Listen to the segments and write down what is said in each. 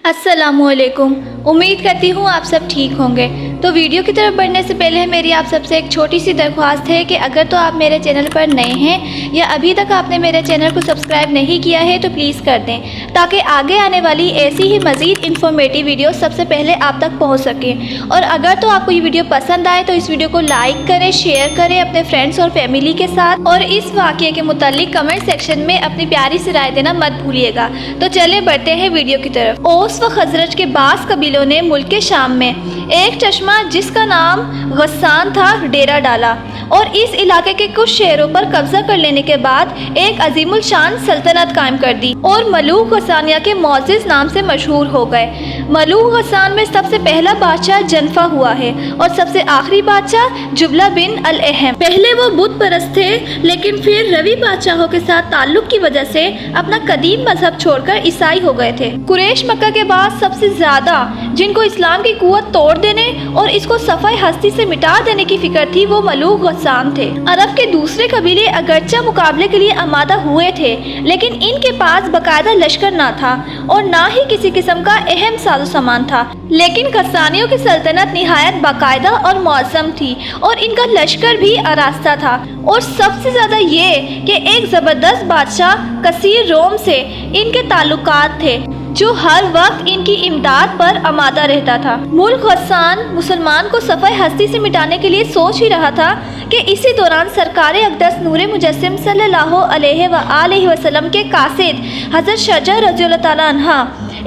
अस्सलामु अलैकुम। उम्मीद करती हूँ आप सब ठीक होंगे। तो वीडियो की तरफ बढ़ने से पहले मेरी आप सबसे एक छोटी सी दरख्वास्त है कि अगर तो आप मेरे चैनल पर नए हैं या अभी तक आपने मेरे चैनल को सब्सक्राइब नहीं किया है तो प्लीज़ कर दें, ताकि आगे आने वाली ऐसी ही मज़ीद इन्फॉर्मेटिव वीडियो सबसे पहले आप तक पहुँच सके। और अगर तो आपको ये वीडियो पसंद आए तो इस वीडियो को लाइक करें, शेयर करें अपने फ्रेंड्स और फैमिली के साथ, और इस वाक़ये के मुतालिक कमेंट सेक्शन में अपनी प्यारी सी राय देना मत भूलिएगा। तो चले बढ़ते हैं वीडियो की तरफ। ओस व खजरज के बास कबीलों ने मुल्क के शाम में एक चश्मा जिसका नाम गस्सान था डेरा डाला और इस इलाके के कुछ शहरों पर कब्जा कर लेने के बाद एक अजीमुल शान सल्तनत कायम कर दी और मलूक गसानिया के मोअज़्ज़िज़ नाम से मशहूर हो गए। मलूक गसान में सबसे पहला बादशाह जनफा हुआ है और सबसे आखिरी बादशाह जुबला बिन अल अहम। पहले वो बुत परस्त थे, लेकिन फिर रवी बादशाहों के साथ ताल्लुक की वजह से अपना कदीम मजहब छोड़कर ईसाई हो गए थे। कुरैश मक्का के बाद सबसे ज्यादा जिनको इस्लाम की कुव्वत तोड़ देने और इसको सफाई हस्ती से मिटा देने की फिक्र थी वो मलूक गसान थे। अरब के दूसरे कबीले अगरचा मुकाबले के लिए आमादा हुए थे, लेकिन इनके पास बाकायदा लश्कर ना था और ना ही किसी किस्म का अहम साजो सामान था। लेकिन गसानियों की सल्तनत निहायत बाकायदा और मौसम थी और इनका लश्कर भी आरास्ता था, और सबसे ज्यादा ये कि एक जबरदस्त बादशाह कसीर रोम से इनके ताल्लुकात थे जो हर वक्त इनकी इमदाद पर आमादा रहता था। मुल्क गस्सान मुसलमान को सफ़ाई हस्ती से मिटाने के लिए सोच ही रहा था कि इसी दौरान सरकार अक़दस नूर मुजस्सिम सल्लल्लाहु अलैहि वसल्लम के कासिद हज़रत शजा रज़ियल्लाहु ताला अन्हा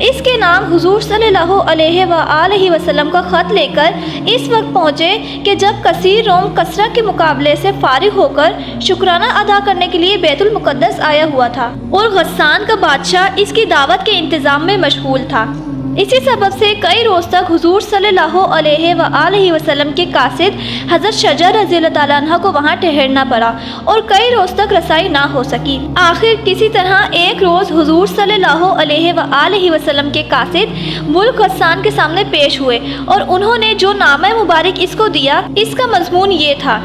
इसके नाम हुजूर सल्लल्लाहु अलैहि वसल्लम का ख़त लेकर इस वक्त पहुँचे कि जब कसीर रोम कसरा के मुकाबले से फारिग होकर शुक्राना अदा करने के लिए बैतुल मुक़द्दस आया हुआ था और गस्सान का बादशाह इसकी दावत के इंतज़ाम में मशगूल था। इसी सबब से कई रोज़ तक हुजूर सल्लल्लाहु अलैहि वसल्लम के कासिद हज़रत शजा रज़ियल्लाहु ताला अन्हा को वहाँ ठहरना पड़ा और कई रोज़ तक रसाई ना हो सकी। आखिर किसी तरह एक रोज़ हुजूर सल्लल्लाहु अलैहि वसल्लम के कासिद मुल्क गस्सान के सामने पेश हुए और उन्होंने जो नामा मुबारक इसको दिया, इसका मजमून ये था: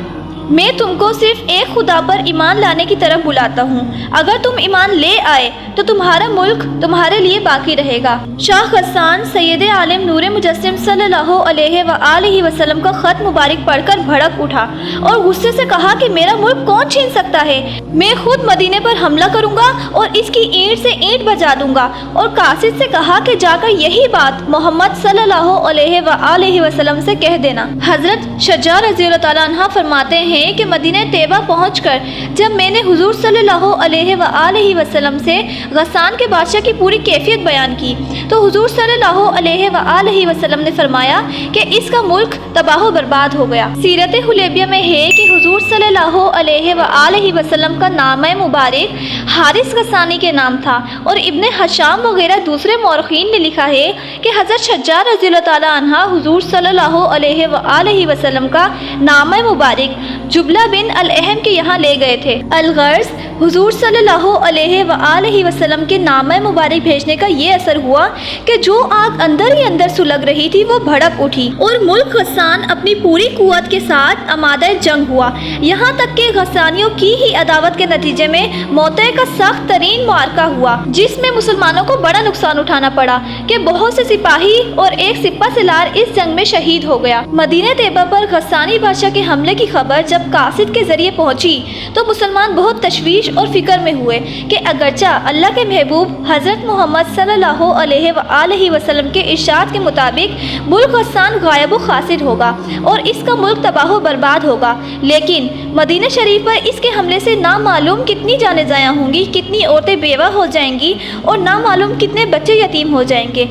मैं तुमको सिर्फ एक खुदा पर ईमान लाने की तरफ बुलाता हूँ। अगर तुम ईमान ले आए तो तुम्हारा मुल्क तुम्हारे लिए बाकी रहेगा। शाह गस्सान सैयद आलम नूर मुजस्सिम सल्लल्लाहु अलैहि वसल्लम का ख़त मुबारक पढ़कर भड़क उठा और गुस्से से कहा कि मेरा मुल्क कौन छीन सकता है। मैं खुद मदीने पर हमला करूँगा और इसकी ईंट से ईंट बजा दूंगा। और कासिद से कहा कि जाकर यही बात मोहम्मद सल्लल्लाहु अलैहि वसल्लम से कह देना। हज़रत शजा रज़ियल्लाहु ताला अन्हा फरमाते हैं कि मदीने तैयबा पहुंचकर जब मैंने हुजूर सल्लल्लाहु अलैहि वसल्लम से गस्सान के बादशाह की पूरी कैफियत बयान की तो हुजूर सल्लल्लाहु अलैहि वसल्लम ने फरमाया कि इसका मुल्क तबाह बर्बाद हो गया। सीरत हुलैबिया में है कि हुजूर सल्लल्लाहु अलैहि वसल्लम का नाम मुबारक हारिस गस्सानी के नाम था और इब्ने हशाम वगैरह दूसरे मौरखीन ने लिखा है कि हज़रत शज्जा रज़ियल्लाहु ताला अन्हा हुजूर सल्लल्लाहु अलैहि वसल्लम का नाम मुबारक जुबला बिन अल अहम के यहाँ ले गए थे। अलगर्ज हुजूर सल्लल्लाहु अलैहि वसल्लम के नाम मुबारक भेजने का ये असर हुआ कि जो आग अंदर ही अंदर सुलग रही थी वो भड़क उठी और मुल्क गस्सान अपनी पूरी कुव्वत के साथ आमादा जंग हुआ। यहाँ तक कि गस्सानियों की ही अदावत के नतीजे में मौते का सख्त तरीन मार्का हुआ, जिसमें मुसलमानों को बड़ा नुकसान उठाना पड़ा कि बहुत से सिपाही और एक सिपा सलार इस जंग में शहीद हो गया। मदीने तैयबा पर गस्सानी बादशाह के हमले की खबर जब कासिद के जरिए पहुंची तो मुसलमान बहुत तशवीश और फिक्र में हुए कि अगरचा अल्लाह के महबूब हज़रत मोहम्मद सल्लल्लाहु अलैहि वसल्लम के इरशाद के मुताबिक मुल्क गस्सान गायब व खासिर होगा और इसका मुल्क तबाह बर्बाद होगा, लेकिन मदीना शरीफ पर इसके हमले से ना मालूम कितनी जानें ज़ाया होंगी, कितनी औरतें बेवा हो जाएंगी और ना मालूम कितने बच्चे यतीम हो जाएंगे।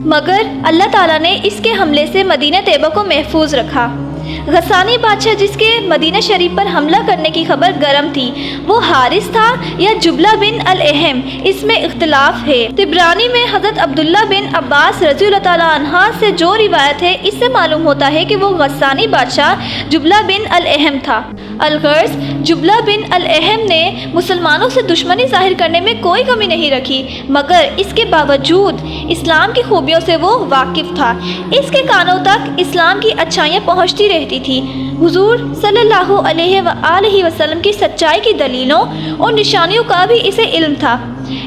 मगर अल्लाह ताला ने इसके हमले से मदीना तैयबा को महफूज रखा। गस्सानी बादशाह जिसके मदीना शरीफ पर हमला करने की खबर गरम थी वो हारिस था या जुबला बिन अल अहम, इसमें इख्तिलाफ है। तिब्रानी में हज़रत अब्दुल्ला बिन अब्बास रज़ियल्लाहु ताला अन्हा से जो रिवायत है इससे मालूम होता है कि वो गस्सानी बादशाह जुबला बिन अल अहम था। अलगर्ज जुबला बिन अल अहम ने मुसलमानों से दुश्मनी जाहिर करने में कोई कमी नहीं रखी, मगर इसके बावजूद इस्लाम की खूबियों से वो वाकिफ़ था। इसके कानों तक इस्लाम की अच्छाइयाँ पहुँचती کہتی تھی۔ حضور صلی اللہ علیہ وآلہ وسلم کی سچائی کی دلیلوں اور نشانیوں کا بھی اسے علم تھا۔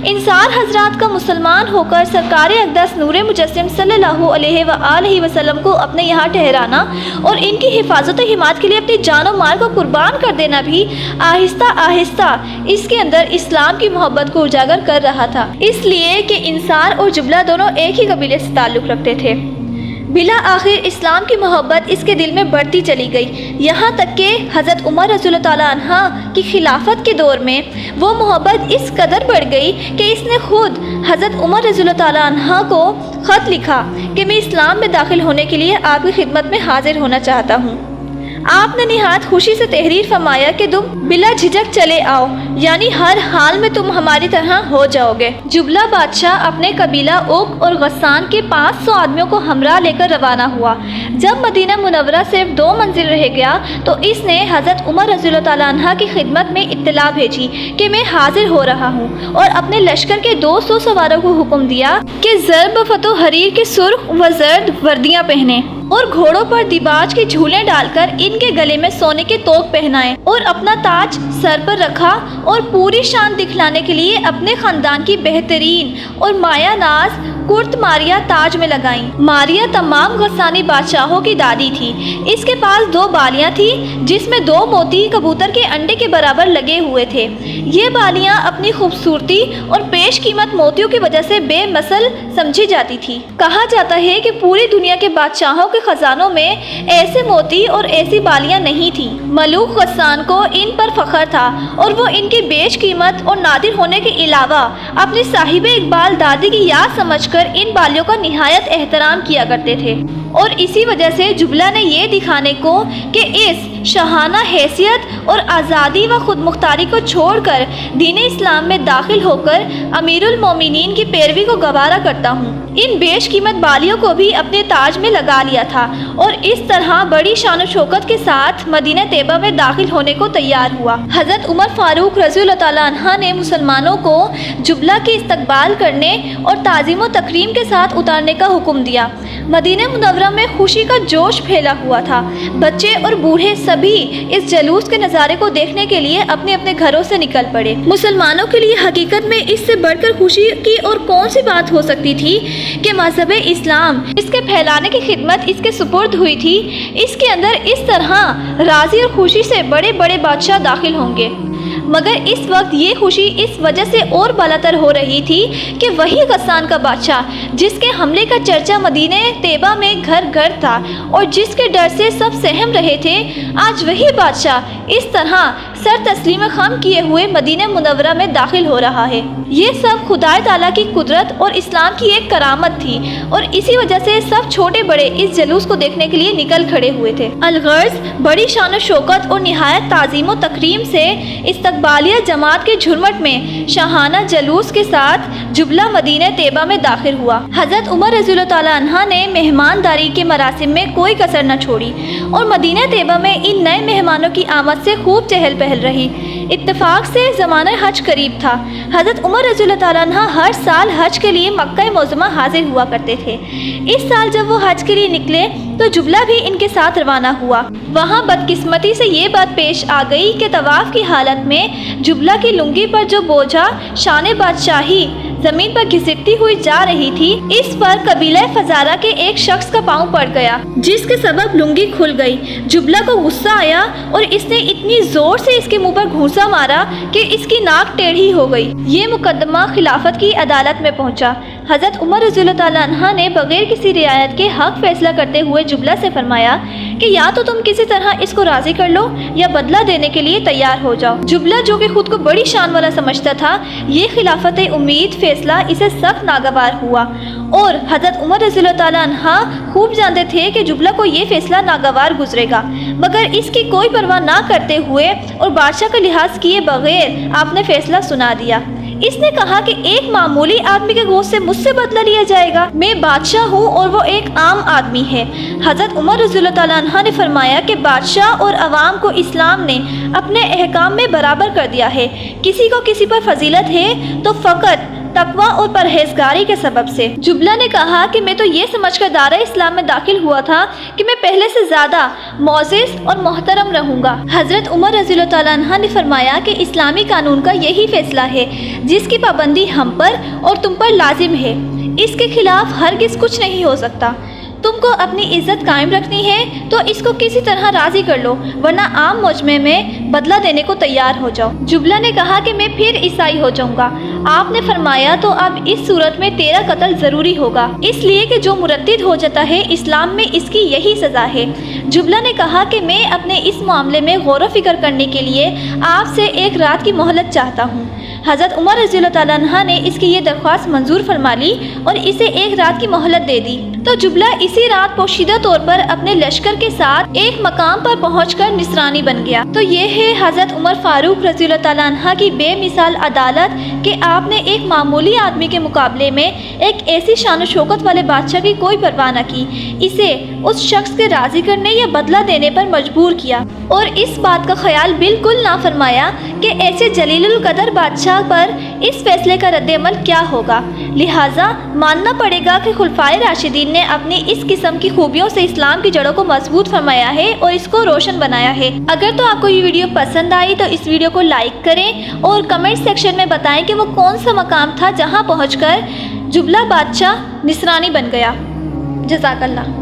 انصار حضرات کا مسلمان ہو کر سرکار اقدس نور مجسم صلی اللہ علیہ وآلہ وسلم کو اپنے یہاں ٹھہرانا اور ان کی حفاظت و حمایت کے لیے اپنی جان و مال کو قربان کر دینا بھی آہستہ آہستہ اس کے اندر اسلام کی محبت کو اجاگر کر رہا تھا، اس لیے کہ انصار اور جبلہ دونوں ایک ہی قبیلے سے تعلق رکھتے تھے۔ بلا آخر اسلام کی محبت اس کے دل میں بڑھتی چلی گئی، یہاں تک کہ حضرت عمر رضی اللہ تعالیٰ عنہ کی خلافت کے دور میں وہ محبت اس قدر بڑھ گئی کہ اس نے خود حضرت عمر رضی اللہ تعالیٰ عنہ کو خط لکھا کہ میں اسلام میں داخل ہونے کے لیے آپ کی خدمت میں حاضر ہونا چاہتا ہوں۔ آپ نے نہایت خوشی سے تحریر فرمایا کہ تم بلا جھجک چلے آؤ، یعنی ہر حال میں تم ہماری طرح ہو جاؤ گے۔ جبلہ بادشاہ اپنے قبیلہ اوق اور غسان کے 500 آدمیوں کو ہمراہ لے کر روانہ ہوا۔ جب مدینہ منورہ صرف 2 منزل رہ گیا تو اس نے حضرت عمر رضی اللہ تعالیٰ عنہ کی خدمت میں اطلاع بھیجی کہ میں حاضر ہو رہا ہوں، اور اپنے لشکر کے 200 سواروں کو حکم دیا کہ ضرب فتح حریر کی سرخ و زرد وردیاں پہنیں اور گھوڑوں پر دیباج کے جھولے ڈال کر ان کے گلے میں سونے کے توق پہنائے، اور اپنا تاج سر پر رکھا اور پوری شان دکھلانے کے لیے اپنے خاندان کی بہترین اور مایہ ناز کرت ماریہ تاج میں لگائیں۔ ماریہ تمام غسانی بادشاہوں کی دادی تھی۔ اس کے پاس 2 بالیاں تھیں جس میں 2 موتی کبوتر کے انڈے کے برابر لگے ہوئے تھے۔ یہ بالیاں اپنی خوبصورتی اور پیش قیمت موتیوں کی وجہ سے بے مثل سمجھی جاتی تھی۔ کہا جاتا ہے کہ پوری دنیا کے بادشاہوں کے خزانوں میں ایسے موتی اور ایسی بالیاں نہیں تھیں۔ ملوک غسان کو ان پر فخر تھا اور وہ ان کی بیش قیمت اور نادر ہونے کے علاوہ اپنی صاحب اقبال دادی کی یاد سمجھ کر ان بالیوں کا نہایت احترام کیا کرتے تھے، اور اسی وجہ سے جبلہ نے یہ دکھانے کو کہ اس شاہانہ حیثیت اور آزادی و خود مختاری کو چھوڑ کر دین اسلام میں داخل ہو کر امیر المومنین کی پیروی کو گوارا کرتا ہوں، ان بیش قیمت بالیوں کو بھی اپنے تاج میں لگا لیا تھا، اور اس طرح بڑی شان و شوکت کے ساتھ مدینہ طیبہ میں داخل ہونے کو تیار ہوا۔ حضرت عمر فاروق رضی اللہ تعالیٰ عنہ نے مسلمانوں کو جبلہ کی استقبال کرنے اور تعظیم و تکریم کے ساتھ اتارنے کا حکم دیا۔ مدینہ منورہ میں خوشی کا جوش پھیلا ہوا تھا، بچے اور بوڑھے سبھی اس جلوس کے نظارے کو دیکھنے کے لیے اپنے اپنے گھروں سے نکل پڑے۔ مسلمانوں کے لیے حقیقت میں اس سے بڑھ کر خوشی کی اور کون سی بات ہو سکتی تھی کہ مذہب اسلام اس کے پھیلانے کی خدمت اس کے سپرد ہوئی تھی، اس کے اندر اس طرح راضی اور خوشی سے بڑے بڑے بادشاہ داخل ہوں گے۔ مگر اس وقت یہ خوشی اس وجہ سے اور بالاتر ہو رہی تھی کہ وہی غسان کا بادشاہ جس کے حملے کا چرچا مدینہ طیبہ میں گھر گھر تھا اور جس کے ڈر سے سب سہم رہے تھے، آج وہی بادشاہ اس طرح سر تسلیم خم کیے ہوئے مدینہ منورہ میں داخل ہو رہا ہے۔ یہ سب خدا تعالیٰ کی قدرت اور اسلام کی ایک کرامت تھی، اور اسی وجہ سے سب چھوٹے بڑے اس جلوس کو دیکھنے کے لیے نکل کھڑے ہوئے تھے۔ الغرض بڑی شان و شوکت اور نہایت تعظیم و تکریم سے استقبالیہ جماعت کے جھرمٹ میں شاہانہ جلوس کے ساتھ جبلہ مدینہ طیبہ میں داخل ہوا۔ حضرت عمر رضی اللہ تعالیٰ عنہ نے مہمانداری کے مراسم میں کوئی کسر نہ چھوڑی، اور مدینہ طیبہ میں ان نئے مہمانوں کی آمد سے خوب چہل پہل رہی۔ اتفاق سے زمانہ حج قریب تھا۔ حضرت عمر رضی اللہ تعالیٰ عنہ ہر سال حج کے لیے مکہ معظمہ حاضر ہوا کرتے تھے۔ اس سال جب وہ حج کے لیے نکلے تو جبلہ بھی ان کے ساتھ روانہ ہوا۔ وہاں بدقسمتی سے یہ بات پیش آ گئی کہ طواف کی حالت میں جبلہ کی لنگی پر جو بوجھا شان بادشاہی زمین پر گھسٹتی ہوئی جا رہی تھی، اس پر قبیلہ فزارہ کے ایک شخص کا پاؤں پڑ گیا، جس کے سبب لنگی کھل گئی۔ جبلہ کو غصہ آیا اور اس نے اتنی زور سے اس کے منہ پر گھونسا مارا کہ اس کی ناک ٹیڑھی ہو گئی۔ یہ مقدمہ خلافت کی عدالت میں پہنچا۔ حضرت عمر رضی اللہ تعالیٰ عنہ نے بغیر کسی رعایت کے حق فیصلہ کرتے ہوئے جبلہ سے فرمایا کہ یا تو تم کسی طرح اس کو راضی کر لو یا بدلہ دینے کے لیے تیار ہو جاؤ۔ جبلہ جو کہ خود کو بڑی شان والا سمجھتا تھا، یہ خلافت امید فیصلہ اسے سخت ناگوار ہوا، اور حضرت عمر رضی اللہ تعالیٰ عنہ خوب جانتے تھے کہ جبلہ کو یہ فیصلہ ناگوار گزرے گا، مگر اس کی کوئی پرواہ نہ کرتے ہوئے اور بادشاہ کا لحاظ کیے بغیر آپ نے فیصلہ سنا دیا۔ اس نے کہا کہ ایک معمولی آدمی کے گوشت سے مجھ سے بدلہ لیا جائے گا؟ میں بادشاہ ہوں اور وہ ایک عام آدمی ہے۔ حضرت عمر رضی اللہ تعالیٰ عنہ نے فرمایا کہ بادشاہ اور عوام کو اسلام نے اپنے احکام میں برابر کر دیا ہے۔ کسی کو کسی پر فضیلت ہے تو فقط तकवा और परहेजगारी के सबब से। जुबला ने कहा कि मैं तो ये समझकर दायरा इस्लाम में दाखिल हुआ था कि मैं पहले से ज्यादा मोअज़्ज़ज़ और मोहतरम रहूंगा। हजरत उमर रज़ियल्लाहु तआला अन्हा ने फरमाया कि इस्लामी कानून का यही फैसला है जिसकी पाबंदी हम पर और तुम पर लाजिम है, इसके खिलाफ हरगिज कुछ नहीं हो सकता। तुमको अपनी इज्जत कायम रखनी है तो इसको किसी तरह राजी कर लो, वरना आम मुजमे में बदला देने को तैयार हो जाओ। जुबला ने कहा कि मैं फिर ईसाई हो जाऊंगा। आपने फरमाया तो अब इस सूरत में तेरा कत्ल जरूरी होगा, इसलिए कि जो मुरद्दिद हो जाता है इस्लाम में इसकी यही सज़ा है। जुबला ने कहा कि मैं अपने इस मामले में गौर व फिक्र करने के लिए आपसे एक रात की मोहलत चाहता हूँ। हज़रत उमर रज़ियल्लाहु तआला अन्हा ने इसकी ये दरख्वास्त मंजूर फरमा ली और इसे एक रात की मोहलत दे दी। तो जुबला इसी रात पोशीदा तौर पर अपने लश्कर के साथ एक मकाम पर पहुंचकर निसरानी बन गया। तो ये है हज़रत उमर फारूक रज़ियल्लाहु तआला अन्हा की बेमिसाल अदालत कि आपने एक मामूली आदमी के मुकाबले में एक ऐसी शान शौकत वाले बादशाह की कोई परवाह न की, इसे उस शख्स के राजी करने या बदला देने पर मजबूर किया और इस बात का ख्याल बिल्कुल ना फरमाया कि ऐसे जलीलुल कदर बादशाह पर इस फैसले का रद्द-ए-अमल क्या होगा। लिहाजा मानना पड़ेगा कि खुलफाए राशिदीन ने अपनी इस किस्म की खूबियों से इस्लाम की जड़ों को मजबूत फरमाया है और इसको रोशन बनाया है। अगर तो आपको ये वीडियो पसंद आई तो इस वीडियो को लाइक करें और कमेंट सेक्शन में बताएं कि वो कौन सा मकाम था जहां पहुंचकर जुबला बादशाह निसरानी बन गया। जज़ाकल्लाह।